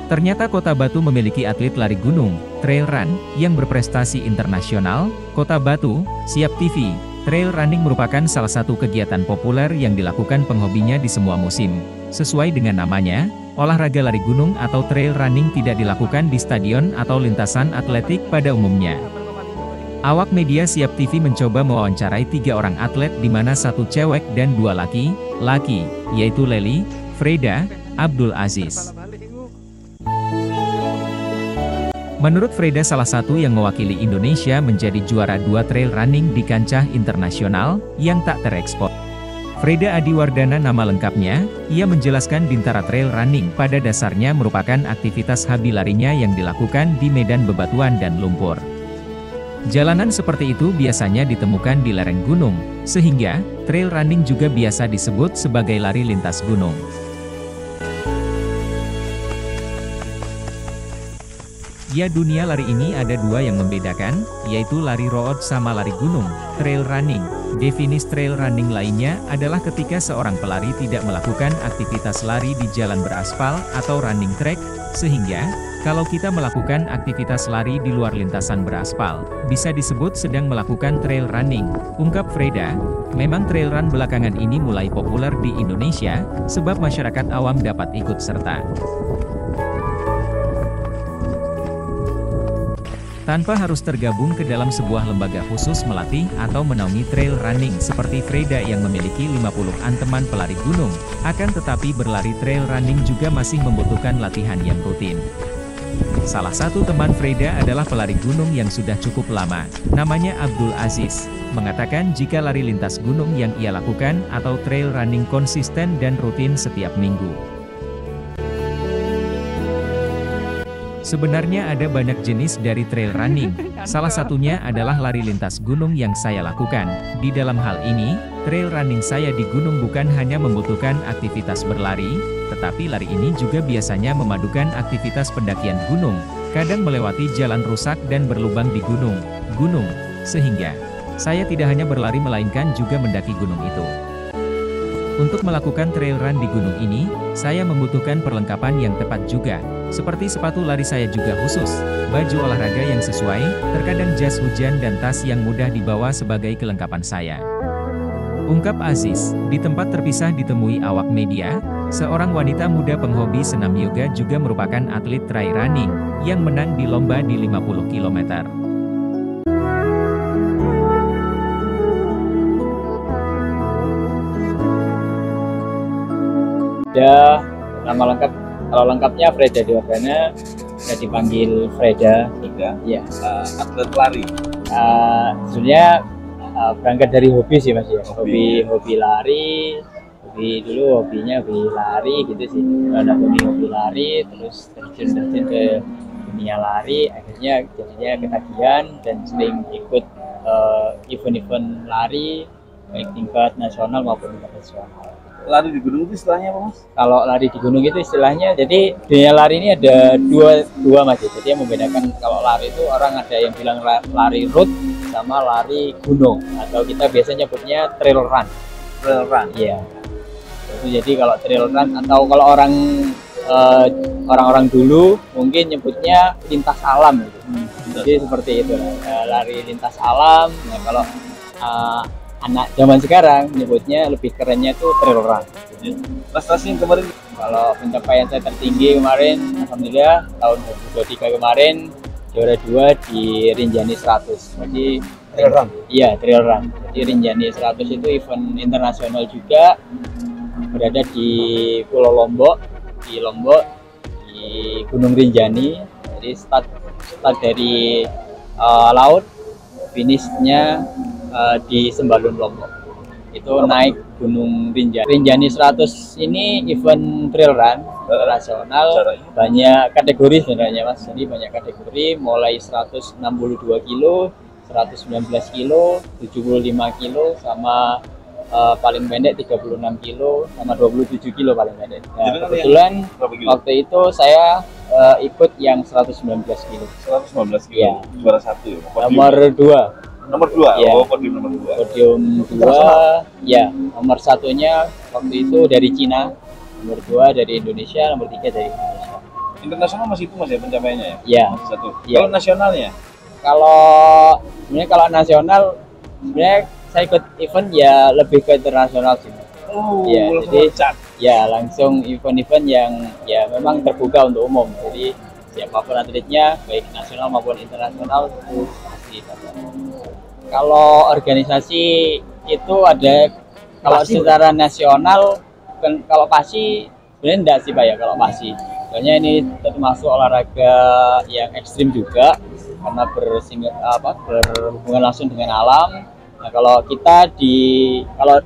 Ternyata Kota Batu memiliki atlet lari gunung, trail run, yang berprestasi internasional. Kota Batu, Siap TV, trail running merupakan salah satu kegiatan populer yang dilakukan penghobinya di semua musim. Sesuai dengan namanya, olahraga lari gunung atau trail running tidak dilakukan di stadion atau lintasan atletik pada umumnya. Awak media Siap TV mencoba mewawancarai 3 orang atlet di mana 1 cewek dan 2 laki, yaitu Lely, Freda, Abdul Aziz. Menurut Freda, salah satu yang mewakili Indonesia menjadi juara 2 trail running di kancah internasional yang tak terekspor. Freda Adiwardana nama lengkapnya. Ia menjelaskan Bintara Trail Running pada dasarnya merupakan aktivitas hobi larinya yang dilakukan di medan bebatuan dan lumpur. Jalanan seperti itu biasanya ditemukan di lereng gunung, sehingga trail running juga biasa disebut sebagai lari lintas gunung. Ya, dunia lari ini ada 2 yang membedakan, yaitu lari road sama lari gunung, trail running. Definisi trail running lainnya adalah ketika seorang pelari tidak melakukan aktivitas lari di jalan beraspal atau running track, sehingga kalau kita melakukan aktivitas lari di luar lintasan beraspal, bisa disebut sedang melakukan trail running, ungkap Freda. Memang trail run belakangan ini mulai populer di Indonesia, sebab masyarakat awam dapat ikut serta. Tanpa harus tergabung ke dalam sebuah lembaga khusus melatih atau menaungi trail running seperti Freda yang memiliki 50-an teman pelari gunung. Akan tetapi berlari trail running juga masih membutuhkan latihan yang rutin. Salah satu teman Freda adalah pelari gunung yang sudah cukup lama, namanya Abdul Aziz, mengatakan jika lari lintas gunung yang ia lakukan atau trail running konsisten dan rutin setiap minggu. Sebenarnya ada banyak jenis dari trail running, salah satunya adalah lari lintas gunung yang saya lakukan. Di dalam hal ini, trail running saya di gunung bukan hanya membutuhkan aktivitas berlari, tetapi lari ini juga biasanya memadukan aktivitas pendakian gunung, kadang melewati jalan rusak dan berlubang di gunung, sehingga saya tidak hanya berlari melainkan juga mendaki gunung itu. Untuk melakukan trail run di gunung ini, saya membutuhkan perlengkapan yang tepat juga, seperti sepatu lari saya juga khusus, baju olahraga yang sesuai, terkadang jas hujan dan tas yang mudah dibawa sebagai kelengkapan saya. Ungkap Aziz. Di tempat terpisah ditemui awak media, seorang wanita muda penghobi senam yoga juga merupakan atlet trail running, yang menang di lomba di 50 km. Ya, nama lengkap, kalau lengkapnya Freda Adiwardana, saya dipanggil Freda. Ya. Atlet lari. Sebenarnya berangkat dari hobi sih Mas ya. Hobi lari. Hobinya hobi lari gitu sih. Ada hobi lari, terus terjun ke dunia lari, akhirnya jadinya ketagihan dan sering ikut event-event lari baik tingkat nasional maupun internasional. Lari di gunung itu istilahnya apa Mas? Kalau lari di gunung itu istilahnya, jadi dunia lari ini ada dua Mas. Jadi yang membedakan kalau lari itu orang ada yang bilang lari road sama lari gunung, atau kita biasanya nyebutnya trail run. Trail run. Iya. Itu jadi kalau trail run, atau kalau orang-orang dulu mungkin nyebutnya lintas alam gitu. Jadi seperti itu lari lintas alam. Nah, kalau anak zaman sekarang menyebutnya lebih kerennya itu trail run. Prestasi yang kemarin, kalau pencapaian saya tertinggi kemarin, alhamdulillah tahun 2023 kemarin juara 2 di Rinjani 100. Jadi trail run. Iya, trail run. Jadi Rinjani 100 itu event internasional juga, berada di Pulau Lombok, di Gunung Rinjani. Jadi start dari laut, finishnya di Sembalun Lombok. Itu naik Gunung Rinjani. Rinjani 100 ini event trail run internasional, banyak kategori sebenarnya Mas. Jadi banyak kategori, mulai 162 kilo, 119 kilo, 75 kilo, sama paling pendek 36 kilo, sama 27 kilo paling pendek. Nah, kebetulan waktu itu saya ikut yang 119 kilo. 119 kilo. Ya. Juara 1 ya. Nomor 2. Nomor 2. Ya. Oh, podium nomor 2. Podium 2. Ya, nomor 1-nya waktu itu dari Cina, nomor 2 dari Indonesia, nomor 3 dari Indonesia. Internasional masih itu mas ya pencapaiannya ya? Ya. Masih satu. Iya. Kalau nasionalnya? Kalau nasional sebenarnya saya ikut event ya lebih ke internasional sih. Oh, Ya, langsung jadi loncat. ya langsung event-event yang ya memang terbuka untuk umum. Jadi siapapun atletnya, baik nasional maupun internasional itu pasti dapat. Kalau organisasi itu ada, kalau Pasti, secara nasional kalau PASI sebenarnya enggak sih Pak ya kalau PASI. Soalnya ini termasuk olahraga yang ekstrim juga karena berhubungan langsung dengan alam. Nah, kalau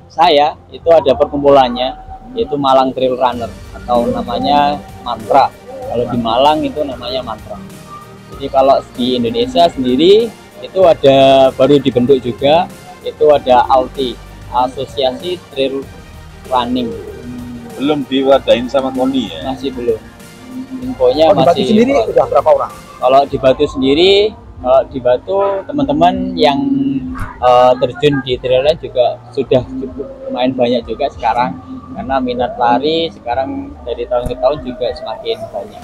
saya itu ada perkumpulannya yaitu Malang Trail Runner atau namanya Mantra. Kalau di Malang itu namanya Mantra. Jadi kalau di Indonesia sendiri itu ada baru dibentuk juga, itu ada ALTI, Asosiasi Trail Running. Belum diwadahin sama KONI ya? Masih belum. Infonya Kalau di Batu masih sendiri udah berapa orang? Kalau di Batu teman-teman yang terjun di trail run juga sudah cukup lumayan banyak juga sekarang, karena minat lari sekarang dari tahun ke tahun juga semakin banyak.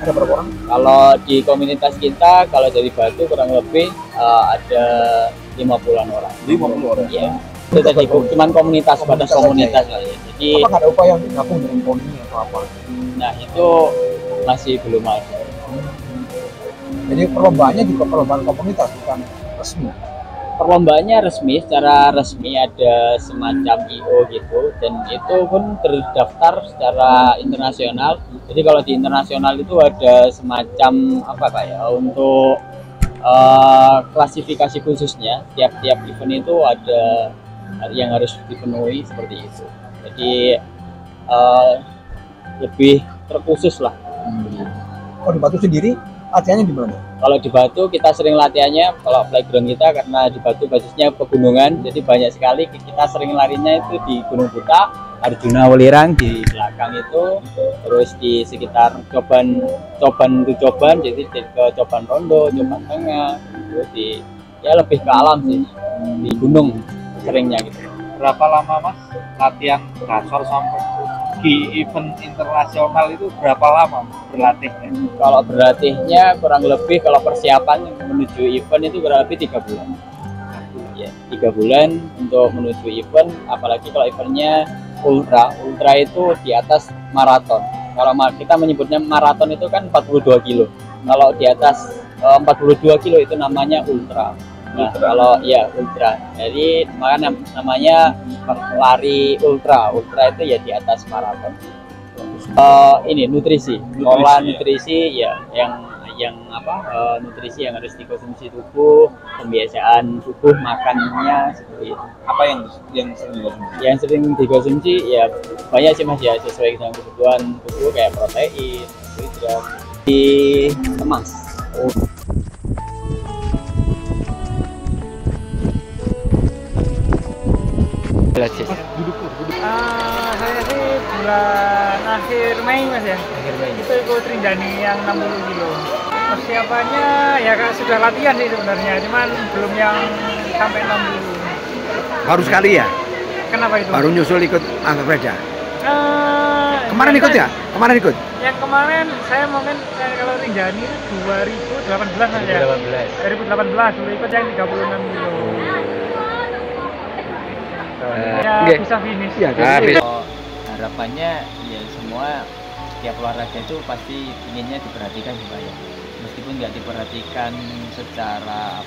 Ada berapa orang? Kalau di komunitas kita, kalau dari Batu kurang lebih ada 50-an orang. 50 orang? Iya. Itu tadi cuman komunitas, batas komunitas lah ya. Jadi, Apakah ada upaya untuk gabung dengan KONI atau apa? nah itu masih belum ada. Jadi perlombaannya juga perlombaan komunitas, bukan resmi. Perlombaannya resmi, secara resmi ada semacam IO gitu, dan itu pun terdaftar secara internasional. Jadi kalau di internasional itu ada semacam apa Pak ya, untuk klasifikasi khususnya, tiap-tiap event itu ada yang harus dipenuhi seperti itu. Jadi lebih terkhusus lah. Kalau di Batu sendiri latihannya di mana? Kalau di Batu kita sering latihannya, kalau playground kita karena di Batu basisnya pegunungan, jadi banyak sekali kita sering larinya itu di Gunung Buta, Arjuna Welirang di belakang itu, terus di sekitar Coban, jadi ke Coban Rondo, Coban Tengah, terus ya lebih ke alam sih, di gunung seringnya gitu. Berapa lama mas latihan dasar sampai di event internasional itu berapa lama berlatihnya? Kalau berlatihnya kurang lebih, kalau persiapan menuju event itu kurang lebih 3 bulan. Ya, 3 bulan untuk menuju event, apalagi kalau eventnya ultra itu di atas maraton. Kalau kita menyebutnya maraton itu kan 42 kilo. Kalau di atas 42 kilo itu namanya ultra. Nah, kalau ya ultra, jadi namanya lari ultra itu ya di atas maraton. Ini nutrisi ya, nutrisi yang harus dikonsumsi tubuh, pembiasaan tubuh makannya seperti itu. Apa yang sering dikonsumsi? Yang sering dikonsumsi ya banyak sih mas ya, sesuai dengan kebutuhan tubuh kayak protein, karbohidrat, dikemas. Saya sih bulan akhir Mei mas ya. Akhir Mei. Itu ikut Rinjani yang 60 kilo. Persiapannya ya sudah latihan sih sebenarnya, cuman belum yang sampai 60. Baru sekali ya? Kenapa itu? Baru nyusul ikut angkat sepeda. Kemarin Yang ikut ya? Kemarin ikut? Yang kemarin saya mungkin kalau Rinjani itu 2018 mas ya. 2018 dulu ikut yang 36 kilo. Ya Nggih. bisa finish. Iya, Harapannya ya semua setiap olahraga itu pasti inginnya diperhatikan juga ya, meskipun nggak diperhatikan secara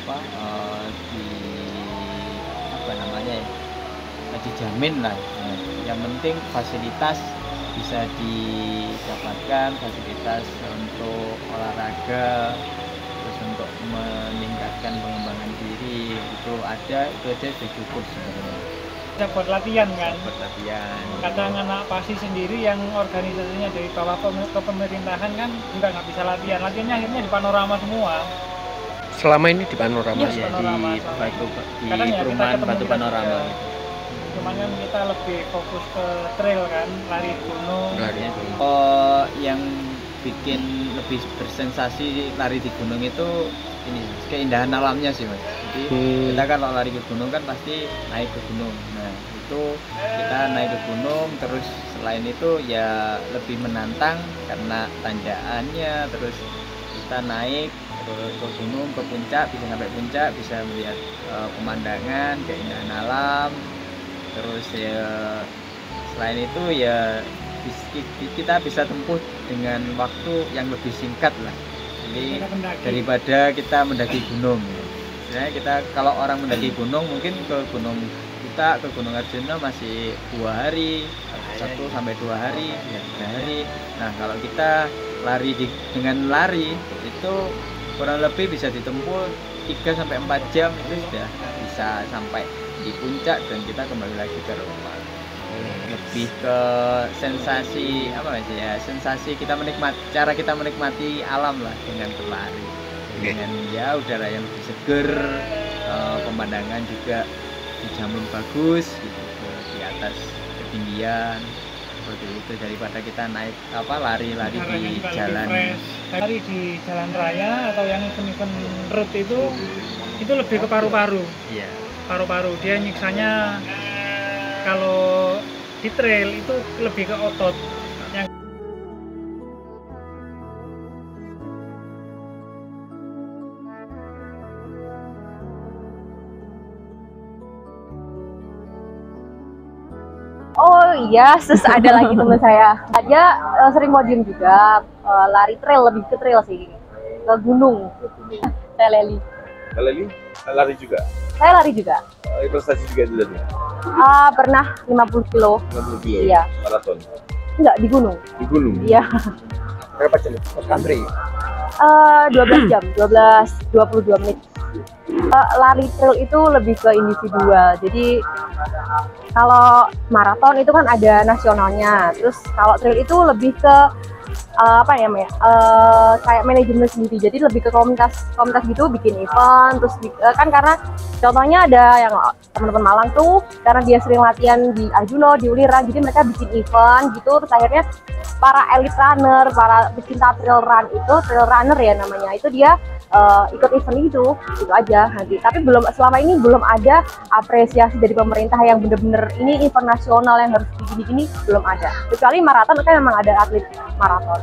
dijamin lah ya. Yang penting fasilitas bisa didapatkan, fasilitas untuk olahraga, terus untuk meningkatkan pengembangan diri itu ada, itu aja sudah cukup sebenarnya. Kita buat latihan kan. Buat latihan. Kadang anak PASI sendiri yang organisasinya dari bawah ke pemerintahan kan juga nggak bisa latihan. Latihannya akhirnya di panorama semua. Selama ini di panorama. Iya, Ya, panorama. di Kadang ya kita perumahan ketemu Batu juga. Panorama. Cuman kan kita lebih fokus ke trail kan, lari gunung. Yang bikin lebih bersensasi lari di gunung itu ini keindahan alamnya sih mas. Jadi kita kan kalau lari ke gunung kan pasti naik ke gunung. Nah itu kita kita naik ke gunung, terus selain itu ya lebih menantang karena tanjakannya, terus kita naik ke gunung, ke puncak, bisa sampai puncak, bisa melihat pemandangan, keindahan alam. Terus ya selain itu ya kita bisa tempuh dengan waktu yang lebih singkat lah. Jadi daripada kita mendaki gunung. Sebenarnya kita kalau orang mendaki gunung mungkin ke Gunung Arjuna masih 2 hari, 1 sampai 2 hari, ya 3 hari. Nah kalau kita dengan lari itu kurang lebih bisa ditempuh 3 sampai 4 jam, itu sudah bisa sampai di puncak dan kita kembali lagi ke rumah. Lebih ke sensasi sensasi cara kita menikmati alam lah dengan berlari, dengan ya udara yang lebih seger, pemandangan juga dijamin bagus gitu, di atas ketinggian seperti itu, daripada kita naik lari-lari di jalan raya atau yang event road itu lebih ke paru-paru. Iya. Paru-paru dia nyiksanya. Kalau di trail itu lebih ke otot. Oh iya, terus ada lagi teman saya. Dia sering podium juga, lari trail, lebih ke trail sih, ke gunung. Saya Leli. Leli lari juga? Saya lari juga. Prestasi juga itu tadi? Pernah 50 kilo. 50 kilo? Iya. Maraton? Enggak, di gunung. Di gunung? Iya. Berapa jam? Cross country? 12 jam, 22 menit. Lari trail itu lebih ke individual. Jadi kalau maraton itu kan ada nasionalnya. Terus kalau trail itu lebih ke kayak manajemen sendiri. Jadi lebih ke komunitas gitu, bikin event. Terus kan karena contohnya ada yang teman-teman Malang tuh, karena dia sering latihan di Arjuna, di Ulira, jadi mereka bikin event gitu. Terus akhirnya para elite runner, para pecinta trail runner ya namanya, itu dia ikut event itu aja nanti. Tapi selama ini belum ada apresiasi dari pemerintah yang bener-bener ini event nasional yang harus begini-gini, belum ada. Kecuali maraton kan memang ada atlet maraton.